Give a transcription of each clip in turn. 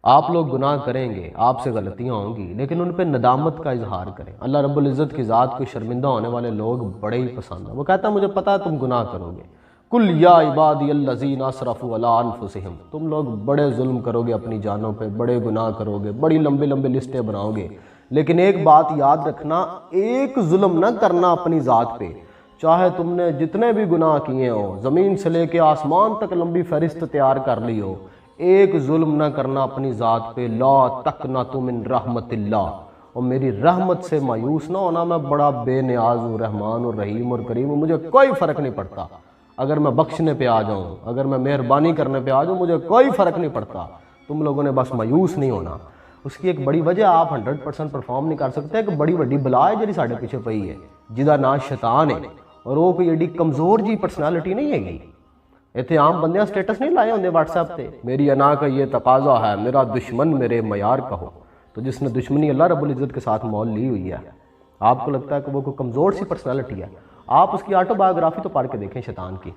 آپ لوگ گناہ کریں گے، آپ سے غلطیاں ہوں گی، لیکن ان پہ ندامت کا اظہار کریں۔ اللہ رب العزت کی ذات کو شرمندہ ہونے والے لوگ بڑے ہی پسند ہیں۔ وہ کہتا ہے مجھے پتا ہے تم گناہ کرو گے، کل یا عبادی الذین اسرفوا علی انفسہم، تم لوگ بڑے ظلم کرو گے اپنی جانوں پہ، بڑے گناہ کرو گے، بڑی لمبی لمبی لسٹیں بناؤ گے، لیکن ایک بات یاد رکھنا، ایک ظلم نہ کرنا اپنی ذات پہ، چاہے تم نے جتنے بھی گناہ کیے ہوں، زمین سے لے کے آسمان تک لمبی فہرست تیار کر لی ہو، ایک ظلم نہ کرنا اپنی ذات پہ۔ لا تقنطوا من رحمت اللہ، اور میری رحمت سے مایوس نہ ہونا، میں بڑا بے نیاز ہوں، رحمان اور رحیم اور کریم ہوں، مجھے کوئی فرق نہیں پڑتا اگر میں بخشنے پہ آ جاؤں، اگر میں مہربانی کرنے پہ آ جاؤں، مجھے کوئی فرق نہیں پڑتا۔ تم لوگوں نے بس مایوس نہیں ہونا۔ اس کی ایک بڑی وجہ، آپ 100% پرفارم نہیں کر سکتے، ایک بڑی وڈی بلا ہے جی ساڈے پیچھے پئی ہے، جہدا نام شیطان ہے، اور وہ کوئی ایڈی کمزور جی پرسنالٹی نہیں ہے گی۔ ایتھے عام بندیاں سٹیٹس نہیں لائے ہوندے واٹس ایپ تے، میری انا کا یہ تقاضا ہے، میرا دشمن میرے معیار کا ہو۔ تو جس نے دشمنی اللہ رب العزت کے ساتھ مول لی ہوئی ہے، آپ کو لگتا ہے کہ وہ کوئی کمزور سی پرسنالٹی ہے؟ آپ اس کی آٹو بایوگرافی تو پڑھ کے دیکھیں شیطان کی،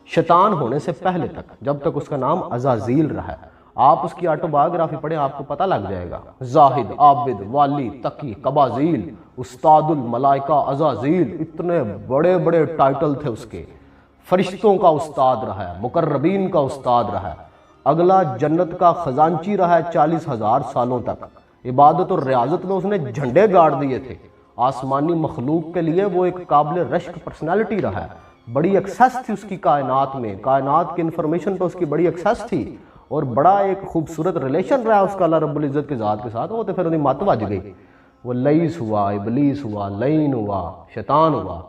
شیطان ہونے سے پہلے تک، جب تک اس کا نام عزازیل رہا ہے، آپ اس کی آٹو بایوگرافی پڑھیں، آپ کو پتہ لگ جائے گا۔ زاہد، عابد، والی، تقی، قبازیل، استاد الملائکہ عزازیل، اتنے بڑے بڑے ٹائٹل تھے اس کے۔ فرشتوں کا استاد رہا ہے، مقربین کا استاد رہا ہے، اگلا جنت کا خزانچی رہا ہے 40,000 سالوں تک۔ عبادت اور ریاضت میں اس نے جھنڈے گاڑ دیے تھے، آسمانی مخلوق کے لیے وہ ایک قابل رشک پرسنالٹی رہا ہے، بڑی ایکسیس تھی اس کی کائنات میں، کائنات کی انفارمیشن پہ اس کی بڑی ایکسیس تھی، اور بڑا ایک خوبصورت ریلیشن رہا اس کا اللہ رب العزت کی ذات کے ساتھ۔ وہ تو پھر انہیں مت بج گئی، وہ لئیس ہوا، ابلیس ہوا، لعین ہوا، شیطان ہوا،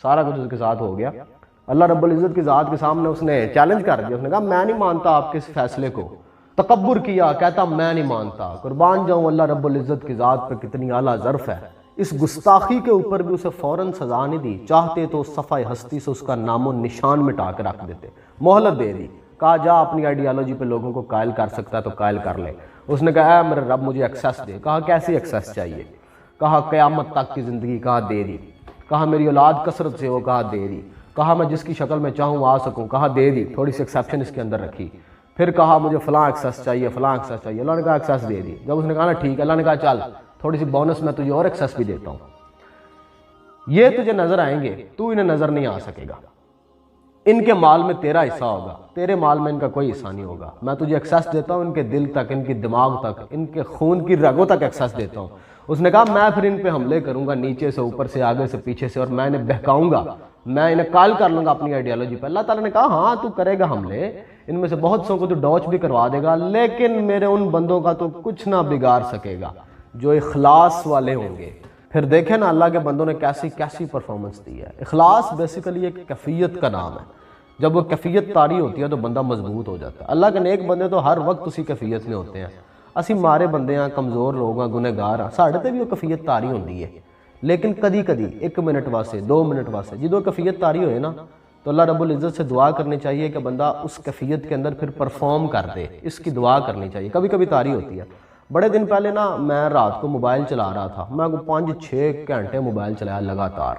سارا کچھ اس کے ساتھ ہو گیا۔ اللہ رب العزت کی ذات کے سامنے اس نے چیلنج کر دیا، اس نے کہا میں نہیں مانتا آپ کے اس فیصلے کو، تکبر کیا، کہتا میں نہیں مانتا۔ قربان جاؤں اللہ رب العزت کی ذات پہ کتنی اعلیٰ ظرف ہے، اس گستاخی کے اوپر بھی اسے فوراً سزا نہیں دی، چاہتے تو صفحہ ہستی سے اس کا نام و نشان مٹا کے رکھ دیتے، مہلت دے دی، کہا جا اپنی آئیڈیالوجی پہ لوگوں کو قائل کر سکتا ہے تو قائل کر لے۔ اس نے کہا اے میرے رب مجھے ایکسیس دے، کہا کیسی ایکسیس چاہیے، کہا قیامت تک کی زندگی، کہا دے دی، کہا میری اولاد کثرت سے ہو، کہا دے دی، کہا میں جس کی شکل میں چاہوں آ سکوں، کہا دے دی، تھوڑی سی ایکسیپشن اس کے اندر رکھی، پھر کہا مجھے فلاں ایکسیس چاہیے، فلاں ایکسیس چاہیے، اللہ نے کہا ایکسیس دے دی۔ جب اس نے کہا نا ٹھیک ہے، اللہ نے کہا چل تھوڑی سی بونس میں تجھے اور ایکسیس بھی دیتا ہوں، یہ تجھے نظر آئیں گے، تو انہیں نظر نہیں آ سکے گا، ان کے مال میں تیرا حصہ ہوگا، تیرے مال میں ان کا کوئی حصہ نہیں ہوگا، میں تجھے ایکسیس دیتا ہوں ان کے دل تک، ان کی دماغ تک، ان کے خون کی رگوں تک ایکسیس دیتا ہوں۔ اس نے کہا میں پھر ان پہ حملے کروں گا، نیچے سے، اوپر سے، آگے سے، پیچھے سے، اور میں انہیں بہکاؤں گا، میں انہیں قائل کر لوں گا اپنی آئیڈیالوجی پہ۔ اللہ تعالیٰ نے کہا ہاں تو کرے گا حملے، ان میں سے بہت سو کو تو ڈاچ بھی کروا دے گا، لیکن میرے ان بندوں کا تو کچھ نہ بگاڑ سکے گا جو اخلاص والے ہوں گے۔ پھر دیکھیں نا اللہ کے بندوں نے کیسی کیسی پرفارمنس دی ہے۔ اخلاص بیسیکلی ایک کیفیت کا نام ہے، جب وہ کیفیت طاری ہوتی ہے تو بندہ مضبوط ہو جاتا ہے۔ اللہ کے نیک بندے تو ہر وقت اسی کیفیت میں ہوتے ہیں، اسی مارے بندے ہیں، کمزور لوگ ہیں، گنہگار ہیں، ساڑھے تے بھی وہ کیفیت طاری ہوتی ہے، لیکن کدی کدی 1 منٹ واسطے، 2 منٹ واسطے جدو کیفیت طاری ہوئے نا، تو اللہ رب العزت سے دعا کرنی چاہیے کہ بندہ اس کیفیت کے اندر پھر پرفارم کر دے، اس کی دعا کرنی چاہیے۔ کبھی کبھی طاری ہوتی ہے۔ بڑے دن پہلے نا میں رات کو موبائل چلا رہا تھا، میں 5-6 گھنٹے موبائل چلایا لگاتار،